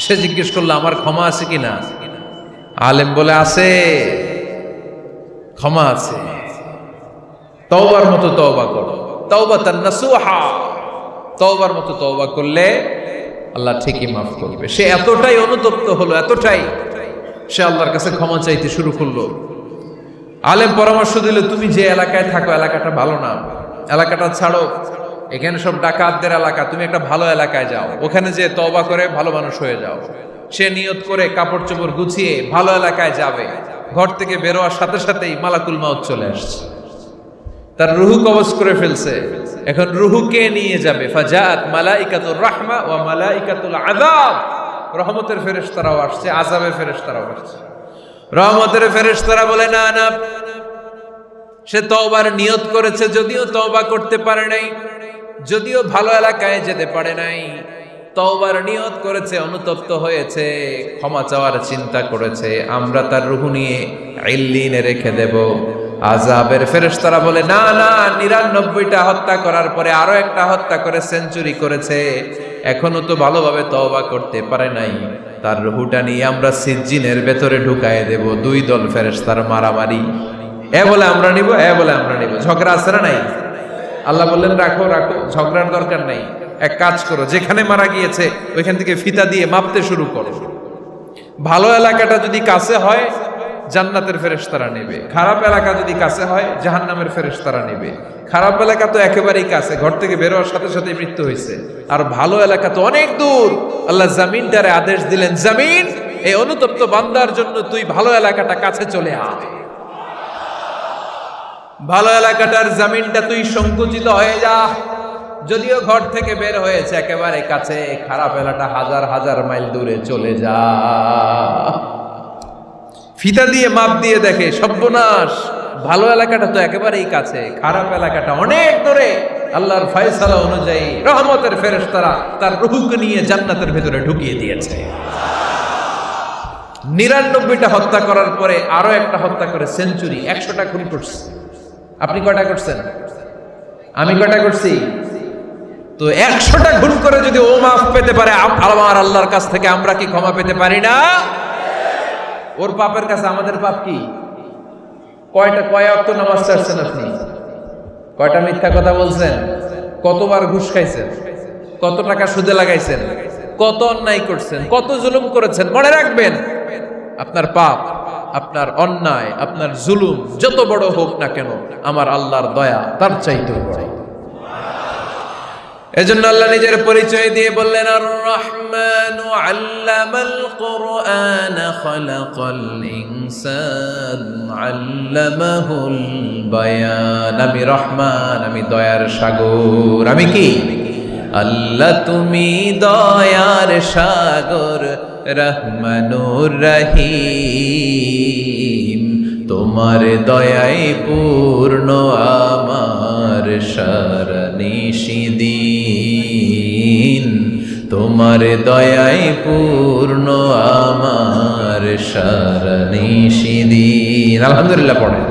সে জিজ্ঞেস করলো আমার ক্ষমা আছে কিনা? আলেম বলে আছে, ক্ষমা আছে, তওবার মতো তওবা করো, তাওবাতান নাসুহা, তওবার মতো তওবা করলে আল্লাহ ঠিকই মাফ করবে। সে এতটাই অনুতপ্ত হলো, এতটাই সে আল্লাহর কাছে ক্ষমা চাইতে শুরু করলো। আলেম পরামর্শ দিল, তুমি যে এলাকায় থাকো এলাকাটা ভালো না, এলাকাটা ছাড়ো, এখানে সব ডাকাতদের এলাকা, তুমি একটা ভালো এলাকায় যাও, ওখানে যে তওবা করে ভালো মানুষ হয়ে যাও। সে নিয়ত করে কাপড় চোপড় গুছিয়ে ভালো এলাকায় যাবে। ঘর থেকে বেরোয়ার সাথে সাথেই মালাকুল মাউত চলে আসছে, তার রুহু কবজ করে ফেলছে। এখন রুহু কে নিয়ে যাবে? ফাজাআত মালাইকাতুর রাহমা ওয়া মালাইকাতুল আযাব, রহমতের ফেরেশতারাও আসছে, আযাবের ফেরেশতারাও আসছে। রহমতের ফেরেশতারা বলে না না, সে তওবার নিয়ত করেছে, যদিও তওবা করতে পারে নাই, যদিও ভালো এলাকায় যেতে পারে নাই, তওবার নিয়ত করেছে, অনুতপ্ত হয়েছে, ক্ষমা চাওয়ার চিন্তা করেছে, আমরা তার রূহ নিয়ে ইল্লিনে রেখে দেব। আযাবের ফেরেশতারা বলে না না, ৯৯টা হত্যা করার পরে আরো একটা হত্যা করে সেঞ্চুরি করেছে, এখনো তো ভালোভাবে তওবা করতে পারে নাই, তার রূহটা নিয়ে আমরা সিজ্জিনের ভেতরে ঢুকায় দেব। দুই দল ফেরেশতার মারামারি, এ বলে আমরা নিব, এ বলে আমরা নিব, ঝগড়া আছে না নাই? আল্লাহ বললেন রাখো রাখো, ঝগড়ার দরকার নাই, এক কাজ করো, যেখানে মারা গিয়েছে ওইখান থেকে ফিতা দিয়ে মাপতে শুরু করো। ভালো এলাকাটা যদি কাছে হয় জান্নাতের ফেরেশতারা নেবে, খারাপ এলাকা যদি কাছে হয় জাহান্নামের ফেরেশতারা নেবে। খারাপ এলাকা তো একেবারেই কাছে, ঘর থেকে বেরোয়ার সাথে সাথে মৃত্যু হয়েছে, আর ভালো এলাকা তো অনেক দূর। আল্লাহ জামিনটারে আদেশ দিলেন, জামিন এই অনুতপ্ত বান্দার জন্য তুই ভালো এলাকাটা কাছে চলে আয়। ভালো এলাকাটার জামিনটা তুই সংকুচিত হয়ে যা, যদিও ঘর থেকে বের হয়েছে একেবারে কাছে, খারাপ এলাকা হাজার হাজার মাইল দূরে চলে যা। ফিতা দিয়ে মাপ দিয়ে দেখে সর্বনাশ, ভালো এলাকাটা তো একেবারেই কাছে, খারাপ এলাকাটা অনেক দূরে। আল্লাহর ফয়সালা অনুযায়ী রহমতের ফেরেশতারা তার রূহকে নিয়ে জান্নাতের ভেতরে ঢুকিয়ে দিয়েছে। ৯৯টা হত্যা করার পরে আরো একটা হত্যা করে সেঞ্চুরি, ১০০টা খুন করছে। আপনি কয়টা করছেন? আমি কয়টা করছি? তো ১০০টা খুন করে যদি ও মাফ পেতে পারে, আমার আল্লাহর কাছ থেকে আমরা কি ক্ষমা পেতে পারি না? ওর পাপের কাছে আমাদের পাপ কি? কয় ওয়াক্ত নামাজ ছাড়ছেন আপনি? কয়টা মিথ্যা কথা বলছেন? কতবার ঘুষ খাইছেন? কত টাকা সুদে লাগাইছেন? কত অন্যায় করছেন? কত জুলুম করেছেন? মনে রাখবেন, আপনার পাপ, আপনার অন্যায়, আপনার জুলুম যত বড় হোক না কেন, আমার আল্লাহর দয়া তার চাইতেও বড়। এজন্য আল্লাহ নিজের পরিচয় দিয়ে বললেন, আর রহমানু আল্লামাল কুরআন খালাকাল ইনসান আল্লামাহুল বায়ান। আমি রহমান, আমি দয়ার সাগর। আমি কি? আল্লাহ তুমি দয়ার সাগর, রহমানুর রহিম। তোমার দয়ায় পূর্ণ আমার সারানিশিদিন, তোমার দয়ায় পূর্ণ আমার সারানিশিদিন। আলহামদুলিল্লাহ পড়েন।